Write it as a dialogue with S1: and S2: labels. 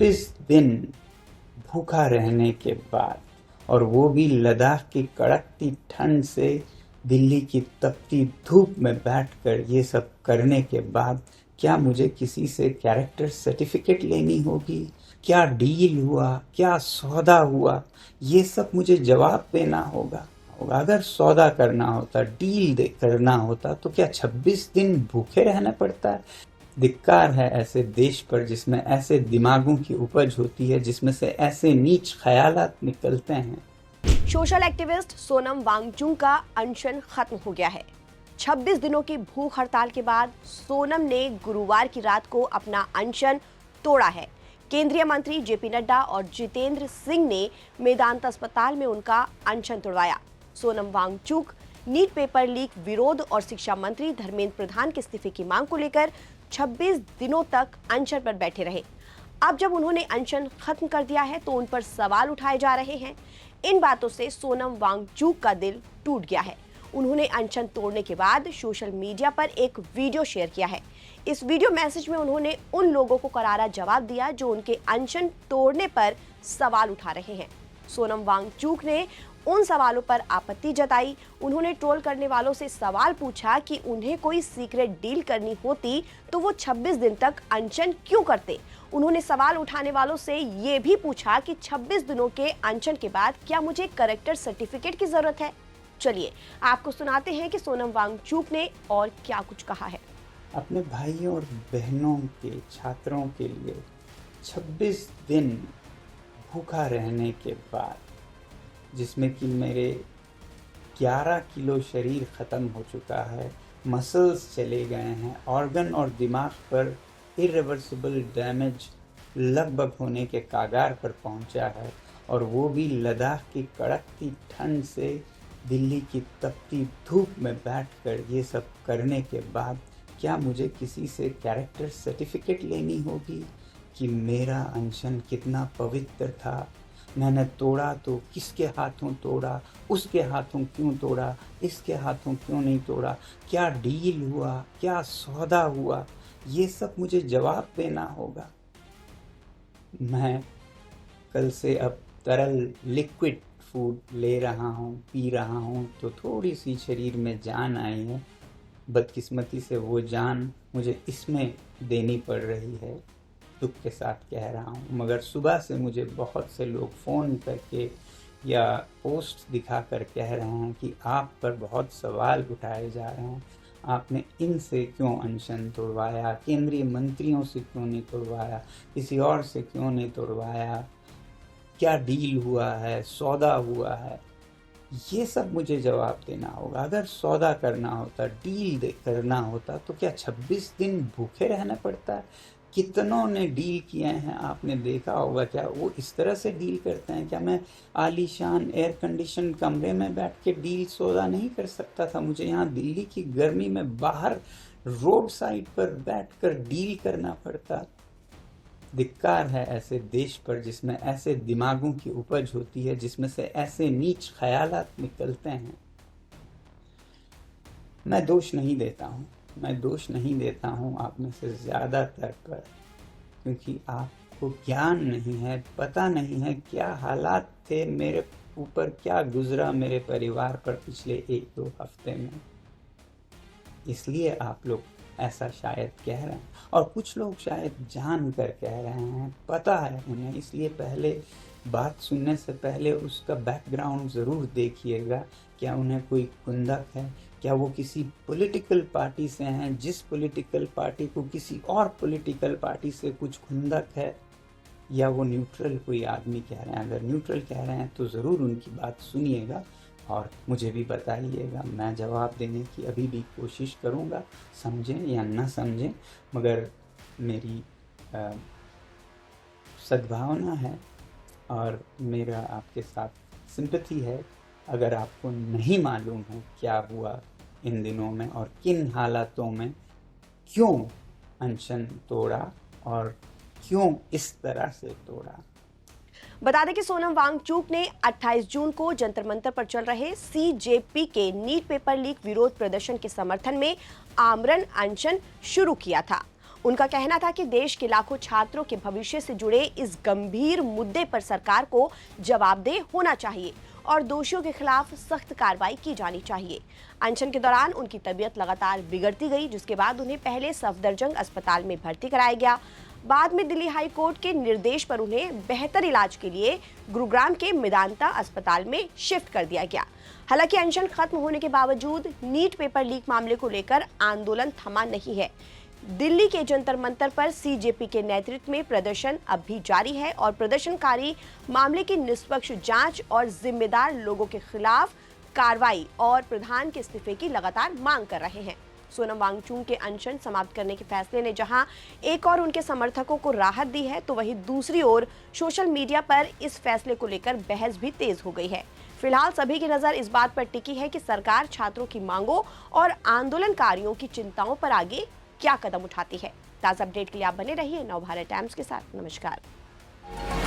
S1: 26 दिन भूखा रहने के बाद, और वो भी लद्दाख की कड़कती ठंड से दिल्ली की तपती धूप में बैठकर ये सब करने के बाद, क्या मुझे किसी से कैरेक्टर सर्टिफिकेट लेनी होगी? क्या डील हुआ, क्या सौदा हुआ, ये सब मुझे जवाब देना होगा। अगर सौदा करना होता, डील करना होता, तो क्या 26 दिन भूखे रहना पड़ता है? धिक्कार है ऐसे देश पर जिसमें ऐसे दिमागों की उपज होती है, जिसमें से ऐसे नीच ख्यालात निकलते हैं।
S2: सोशल एक्टिविस्ट सोनम वांगचुक का अनशन खत्म हो गया है। 26 दिनों की भूख हड़ताल के बाद सोनम ने गुरुवार की रात को अपना अनशन तोड़ा है। केंद्रीय मंत्री जेपी नड्डा और जितेंद्र सिंह ने मेदांता अस्पताल में उनका अनशन तोड़वाया। Sonam Wangchuk NEET paper leak विरोध और शिक्षा मंत्री धर्मेंद्र प्रधान के इस्तीफे की मांग को लेकर 26 दिनों तक अनशन पर बैठे रहे। अब जब उन्होंने अनशन खत्म कर दिया है तो उन पर सवाल उठाए जा रहे हैं। इन बातों से सोनम वांगचुक का दिल टूट गया है। उन्होंने अनशन तोड़ने के बाद सोशल मीडिया पर एक वीडियो शेयर किया है। इस वीडियो मैसेज में उन्होंने उन लोगों को करारा जवाब दिया जो उनके अनशन तोड़ने पर सवाल उठा रहे हैं। सोनम वांगचुक ने उन सवालों पर आपत्ति जताई। उन्होंने ट्रोल करने वालों से सवाल पूछा कि उन्हें कोई सीक्रेट डील करनी होती तो वो 26 दिन तक अनशन क्यों करते। उन्होंने सवाल उठाने वालों से ये भी पूछा कि 26 दिनों के अनशन के बाद क्या मुझे कैरेक्टर सर्टिफिकेट की जरूरत है। चलिए आपको सुनाते हैं कि सोनम वांगचुक ने और क्या कुछ कहा है।
S1: अपने भाइयों और बहनों के, छात्रों के लिए 26 दिन भूखा रहने के बाद, जिसमें कि मेरे 11 किलो शरीर ख़त्म हो चुका है, मसल्स चले गए हैं, ऑर्गन और दिमाग पर इरिवर्सिबल डैमेज लगभग होने के कागार पर पहुंचा है, और वो भी लद्दाख की कड़कती ठंड से दिल्ली की तपती धूप में बैठकर ये सब करने के बाद, क्या मुझे किसी से कैरेक्टर सर्टिफिकेट लेनी होगी कि मेरा अनशन कितना पवित्र था? मैंने तोड़ा तो किसके हाथों तोड़ा, उसके हाथों क्यों तोड़ा, इसके हाथों क्यों नहीं तोड़ा, क्या डील हुआ, क्या सौदा हुआ, ये सब मुझे जवाब देना होगा। मैं कल से अब तरल लिक्विड फूड ले रहा हूँ, पी रहा हूँ, तो थोड़ी सी शरीर में जान आई है। बदकिस्मती से वो जान मुझे इसमें देनी पड़ रही है, दुख के साथ कह रहा हूँ। मगर सुबह से मुझे बहुत से लोग फ़ोन करके या पोस्ट दिखाकर कह रहे हैं कि आप पर बहुत सवाल उठाए जा रहे हैं, आपने इनसे क्यों अनशन तोड़वाया, केंद्रीय मंत्रियों से क्यों नहीं तोड़वाया, किसी और से क्यों नहीं तोड़वाया, क्या डील हुआ है, सौदा हुआ है, ये सब मुझे जवाब देना होगा। अगर सौदा करना होता, डील करना होता, तो क्या 26 दिन भूखे रहना पड़ता है? कितनों ने डील किए हैं, आपने देखा होगा। क्या वो इस तरह से डील करते हैं? क्या मैं आलीशान एयर कंडीशन कमरे में बैठ के डील सौदा नहीं कर सकता था? मुझे यहाँ दिल्ली की गर्मी में बाहर रोड साइड पर बैठकर डील करना पड़ता। धिक्कार है ऐसे देश पर जिसमें ऐसे दिमागों की उपज होती है, जिसमें से ऐसे नीच ख्यालात निकलते हैं। मैं दोष नहीं देता हूँ आप में से ज़्यादातर पर, क्योंकि आपको ज्ञान नहीं है, पता नहीं है क्या हालात थे मेरे ऊपर, क्या गुजरा मेरे परिवार पर पिछले 1-2 हफ्ते में, इसलिए आप लोग ऐसा शायद कह रहे हैं। और कुछ लोग शायद जान कर कह रहे हैं, पता है उन्हें, इसलिए पहले बात सुनने से पहले उसका बैकग्राउंड ज़रूर देखिएगा। क्या उन्हें कोई खुंदक है? क्या वो किसी पॉलिटिकल पार्टी से हैं, जिस पॉलिटिकल पार्टी को किसी और पॉलिटिकल पार्टी से कुछ खुंदक है? या वो न्यूट्रल कोई आदमी कह रहे हैं? अगर न्यूट्रल कह रहे हैं तो ज़रूर उनकी बात सुनिएगा और मुझे भी बताइएगा। मैं जवाब देने की अभी भी कोशिश करूँगा, समझें या ना समझें, मगर मेरी सद्भावना है और मेरा आपके साथ सिंपैथी है। अगर आपको नहीं मालूम है क्या हुआ इन दिनों में और किन हालातों में क्यों अनशन तोड़ा और क्यों इस तरह से तोड़ा।
S2: बता दें कि सोनम वांगचुक ने 28 जून को जंतर मंतर पर चल रहे सीजेपी के नीट पेपर लीक विरोध प्रदर्शन के समर्थन में आमरण अनशन शुरू किया था। उनका कहना था कि देश के लाखों छात्रों के भविष्य से जुड़े इस गंभीर मुद्दे पर सरकार को जवाबदेह होना चाहिए और दोषियों के खिलाफ सख्त कार्रवाई की जानी चाहिए। अनशन के दौरान उनकी तबीयत लगातार बिगड़ती गई, जिसके बाद उन्हें पहले सफदरजंग अस्पताल में भर्ती कराया गया। बाद में दिल्ली हाई कोर्ट के निर्देश पर उन्हें बेहतर इलाज के लिए गुरुग्राम के मेदांता अस्पताल में शिफ्ट कर दिया गया। हालांकि अनशन खत्म होने के बावजूद नीट पेपर लीक मामले को लेकर आंदोलन थमा नहीं है। दिल्ली के जंतर मंतर पर सीजेपी के नेतृत्व में प्रदर्शन अब भी जारी है और प्रदर्शनकारी मामले की निष्पक्ष जांच और जिम्मेदार लोगों के खिलाफ कार्रवाई और प्रधान के इस्तीफे की लगातार मांग कर रहे हैं। सोनम वांगचुक के अनशन समाप्त करने के फैसले ने जहां एक और उनके समर्थकों को राहत दी है, तो वहीं दूसरी ओर सोशल मीडिया पर इस फैसले को लेकर बहस भी तेज हो गई है। फिलहाल सभी की नजर इस बात पर टिकी है कि सरकार छात्रों की मांगों और आंदोलनकारियों की चिंताओं पर आगे क्या कदम उठाती है। ताज़ा अपडेट के लिए आप बने रहिए नवभारत टाइम्स के साथ। नमस्कार।